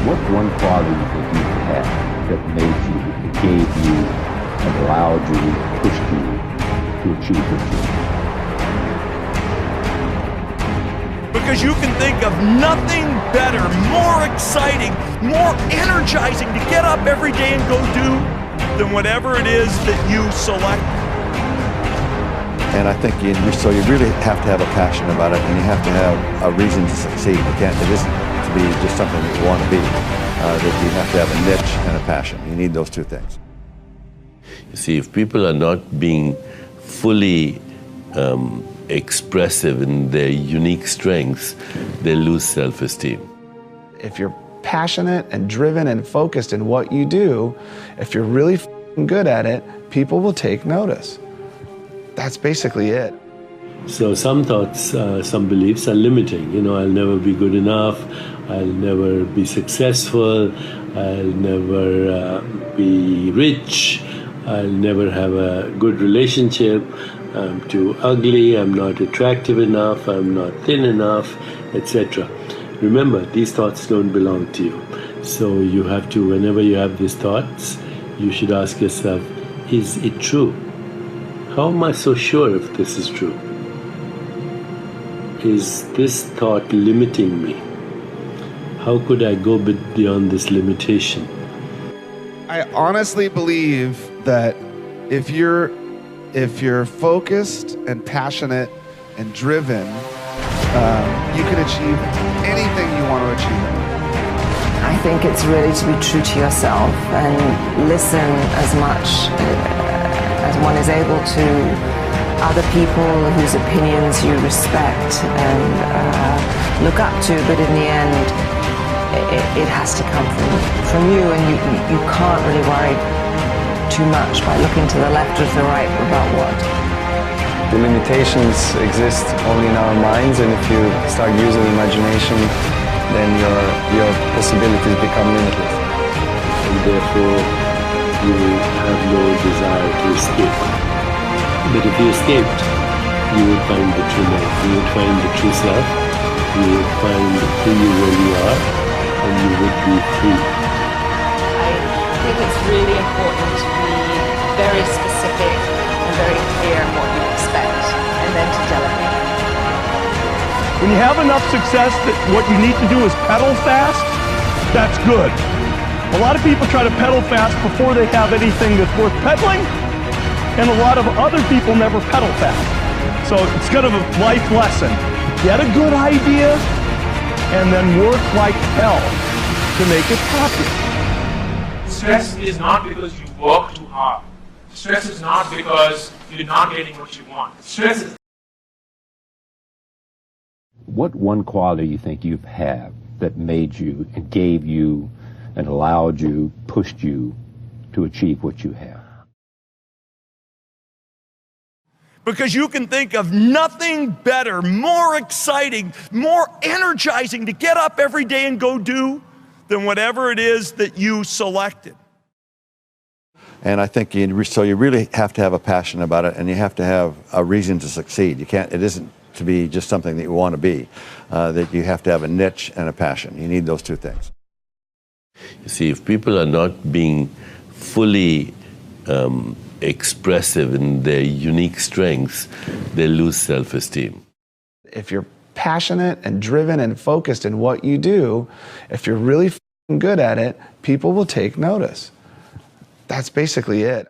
What one quality that you had that made you, that gave you, and allowed you, pushed you to achieve what you did? Because you can think of nothing better, more exciting, more energizing to get up every day and go do than whatever it is that you select. And I think you really have to have a passion about it, and you have to have a reason to succeed. It isn't to be just something that you want to be. That you have to have a niche and a passion. You need those two things. You see, if people are not being fully expressive in their unique strengths, they lose self-esteem. If you're passionate and driven and focused in what you do, if you're really good at it, people will take notice. That's basically it. So some thoughts, some beliefs are limiting. I'll never be good enough, I'll never be successful, I'll never be rich, I'll never have a good relationship, I'm too ugly, I'm not attractive enough, I'm not thin enough, etc. Remember, these thoughts don't belong to you. So you have to, whenever you have these thoughts, you should ask yourself, is it true? How am I so sure if this is true? Is this thought limiting me? How could I go beyond this limitation? I honestly believe that if you're focused and passionate and driven, you can achieve anything you want to achieve. I think it's really to be true to yourself and listen as much as one is able to other people whose opinions you respect and look up to, but in the end, it has to come from you, and you can't really worry too much by looking to the left or to the right about what. The limitations exist only in our minds, and if you start using imagination, then your possibilities become limitless. And therefore, you have no desire to escape. But if you escaped, you would find the true life, you would find the true self, you would find who you really are, and you would be free. I think it's really important to be very specific and very clear in what you expect, and then to delegate. When you have enough success that what you need to do is pedal fast, that's good. A lot of people try to pedal fast before they have anything that's worth pedaling, and a lot of other people never pedal fast. So it's kind of a life lesson. Get a good idea, and then work like hell to make it happen. Stress is not because you work too hard. Stress is not because you're not getting what you want. Stress is... What one quality you think you've had that made you and gave you and allowed you, pushed you to achieve what you have? Because you can think of nothing better, more exciting, more energizing to get up every day and go do than whatever it is that you selected. And I think you really have to have a passion about it, and you have to have a reason to succeed. It isn't to be just something that you want to be. That you have to have a niche and a passion. You need those two things. You see, if people are not being fully expressive in their unique strengths, they lose self-esteem. If you're passionate and driven and focused in what you do, if you're really good at it, people will take notice. That's basically it.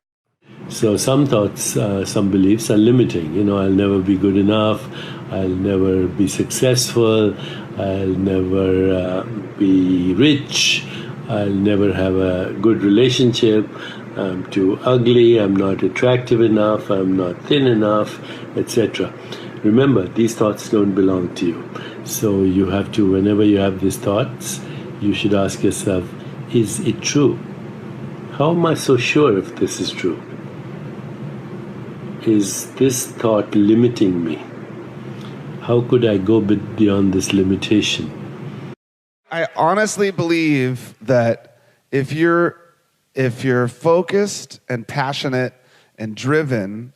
So some thoughts, some beliefs are limiting. I'll never be good enough, I'll never be successful, I'll never be rich, I'll never have a good relationship, I'm too ugly, I'm not attractive enough, I'm not thin enough, etc. Remember, these thoughts don't belong to you. So you have to, whenever you have these thoughts, you should ask yourself, is it true? How am I so sure if this is true? Is this thought limiting me? How could I go beyond this limitation? I honestly believe that if you're focused and passionate and driven,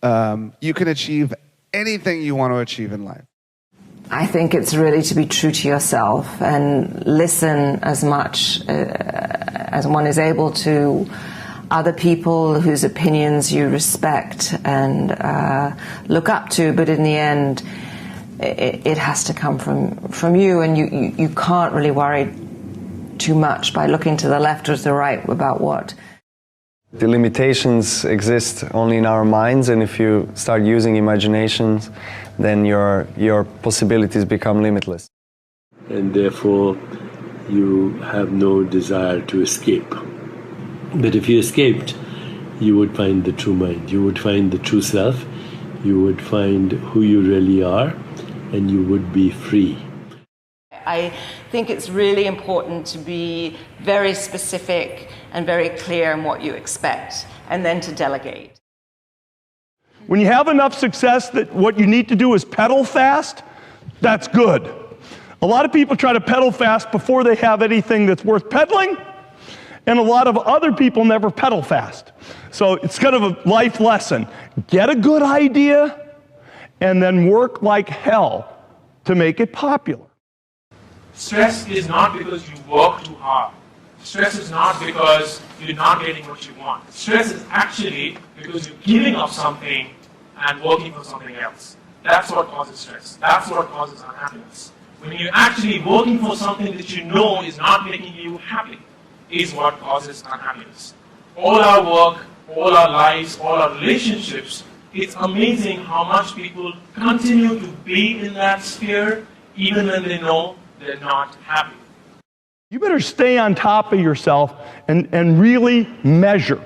you can achieve anything you want to achieve in life. I think it's really to be true to yourself and listen as much as one is able to other people whose opinions you respect and look up to, but in the end, it has to come from you, and you can't really worry too much by looking to the left or to the right about what. The limitations exist only in our minds, and if you start using imaginations, then your possibilities become limitless. And therefore, you have no desire to escape. But if you escaped, you would find the true mind, you would find the true self, you would find who you really are, and you would be free. I think it's really important to be very specific and very clear in what you expect, and then to delegate. When you have enough success that what you need to do is pedal fast, that's good. A lot of people try to pedal fast before they have anything that's worth pedaling, and a lot of other people never pedal fast. So it's kind of a life lesson. Get a good idea, and then work like hell to make it popular. Stress is not because you work too hard. Stress is not because you're not getting what you want. Stress is actually because you're giving up something and working for something else. That's what causes stress. That's what causes unhappiness. When you're actually working for something that you know is not making you happy, is what causes unhappiness. All our work, all our lives, all our relationships, it's amazing how much people continue to be in that sphere even when they know they're not happy. You better stay on top of yourself and really measure.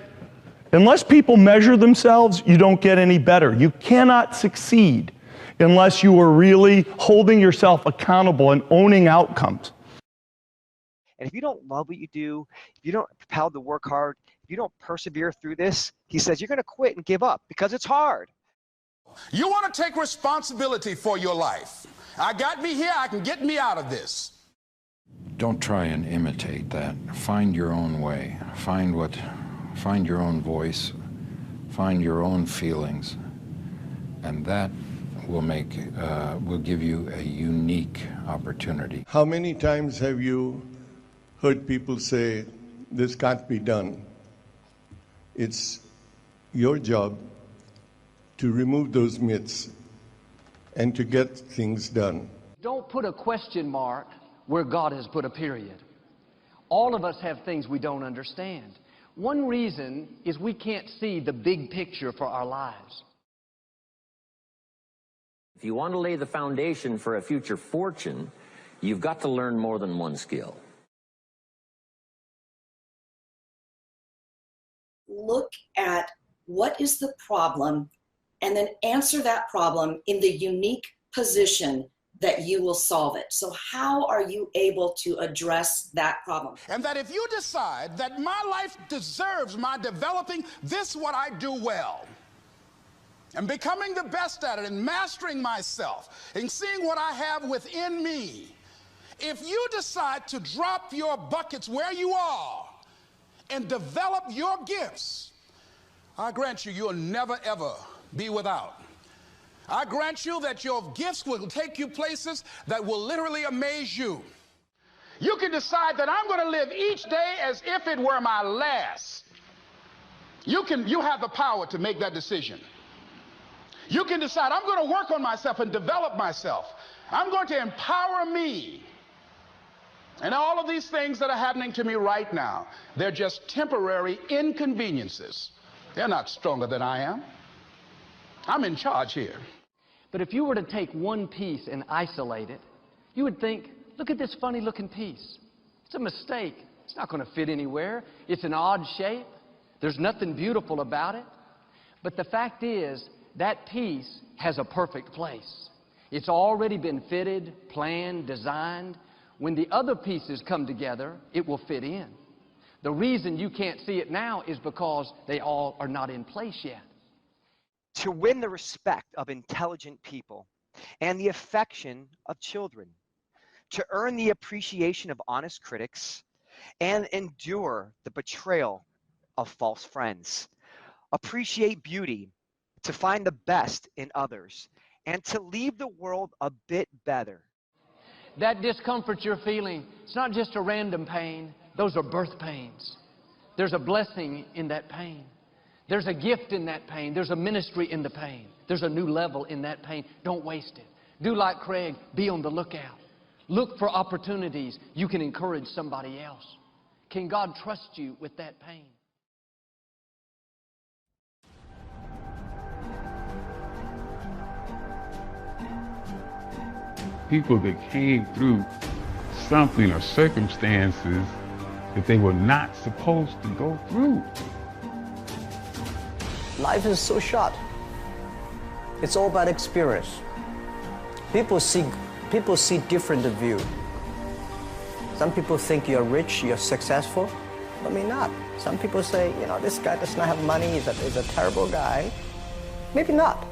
Unless people measure themselves, you don't get any better. You cannot succeed unless you are really holding yourself accountable and owning outcomes. And if you don't love what you do, if you don't propel to work hard, if you don't persevere through this, he says you're going to quit and give up because it's hard. You want to take responsibility for your life. I got me here, I can get me out of this. Don't try and imitate that. Find your own way. Find your own voice. Find your own feelings. And that will give you a unique opportunity. How many times have you heard people say, this can't be done? It's your job to remove those myths and to get things done. Don't put a question mark where God has put a period. All of us have things we don't understand. One reason is we can't see the big picture for our lives. If you want to lay the foundation for a future fortune, you've got to learn more than one skill. Look at what is the problem and then answer that problem in the unique position that you will solve it. So how are you able to address that problem? And that if you decide that my life deserves my developing this what I do well, and becoming the best at it and mastering myself and seeing what I have within me, if you decide to drop your buckets where you are and develop your gifts, I grant you, you'll never ever be without. I grant you that your gifts will take you places that will literally amaze you. You can decide that I'm going to live each day as if it were my last. You have the power to make that decision. You can decide I'm going to work on myself and develop myself. I'm going to empower me. And all of these things that are happening to me right now, they're just temporary inconveniences. They're not stronger than I am. I'm in charge here. But if you were to take one piece and isolate it, you would think, look at this funny looking piece. It's a mistake. It's not going to fit anywhere. It's an odd shape. There's nothing beautiful about it. But the fact is, that piece has a perfect place. It's already been fitted, planned, designed. When the other pieces come together, it will fit in. The reason you can't see it now is because they all are not in place yet. To win the respect of intelligent people and the affection of children, to earn the appreciation of honest critics and endure the betrayal of false friends, appreciate beauty, to find the best in others and to leave the world a bit better. That discomfort you're feeling, it's not just a random pain. Those are birth pains. There's a blessing in that pain. There's a gift in that pain. There's a ministry in the pain. There's a new level in that pain. Don't waste it. Do like Craig. Be on the lookout. Look for opportunities you can encourage somebody else. Can God trust you with that pain? People that came through something or circumstances that they were not supposed to go through. Life is so short. It's all about experience. People see different view. Some people think you're rich, you're successful, but maybe not. Some people say, you know, this guy does not have money, he's a terrible guy. Maybe not.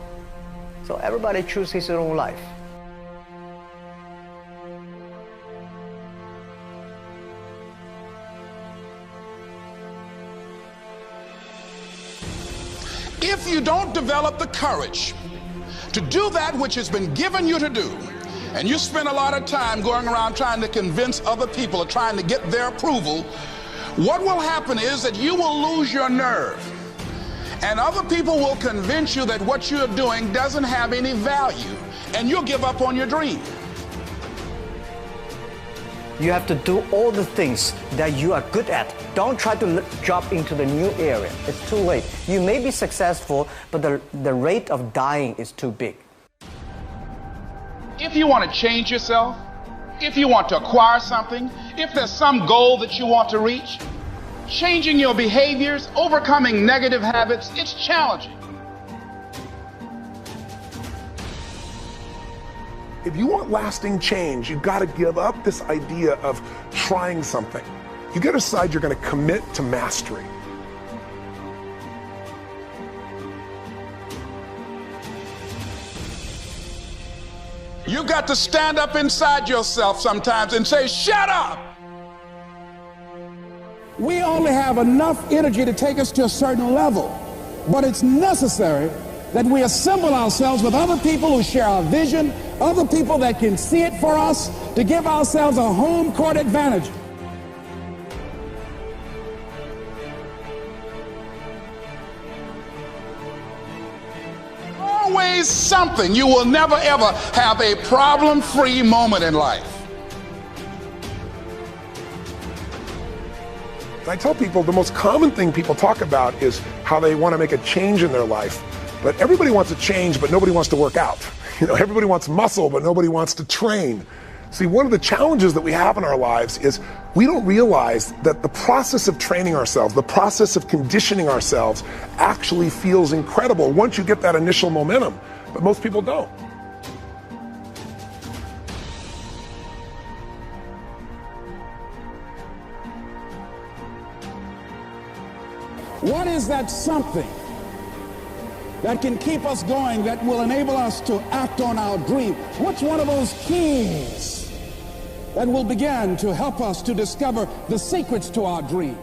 So everybody chooses his own life. If you don't develop the courage to do that which has been given you to do, and you spend a lot of time going around trying to convince other people or trying to get their approval, what will happen is that you will lose your nerve. And other people will convince you that what you're doing doesn't have any value, and you'll give up on your dream. You have to do all the things that you are good at. Don't try to jump into the new area. It's too late. You may be successful, but the rate of dying is too big. If you want to change yourself, if you want to acquire something, if there's some goal that you want to reach, changing your behaviors, overcoming negative habits, it's challenging. If you want lasting change, you've got to give up this idea of trying something. You got to decide you're going to commit to mastery. You've got to stand up inside yourself sometimes and say, shut up! We only have enough energy to take us to a certain level, but it's necessary that we assemble ourselves with other people who share our vision, other people that can see it for us, to give ourselves a home court advantage. Always something. You will never ever have a problem-free moment in life. I tell people the most common thing people talk about is how they want to make a change in their life. But everybody wants to change, but nobody wants to work out. You know, everybody wants muscle, but nobody wants to train. See, one of the challenges that we have in our lives is we don't realize that the process of training ourselves, the process of conditioning ourselves actually feels incredible once you get that initial momentum, but most people don't. What is that something that can keep us going, that will enable us to act on our dream? What's one of those keys that will begin to help us to discover the secrets to our dream?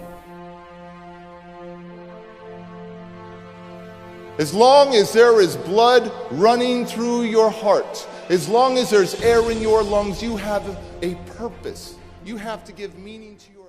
As long as there is blood running through your heart, as long as there's air in your lungs, you have a purpose. You have to give meaning to your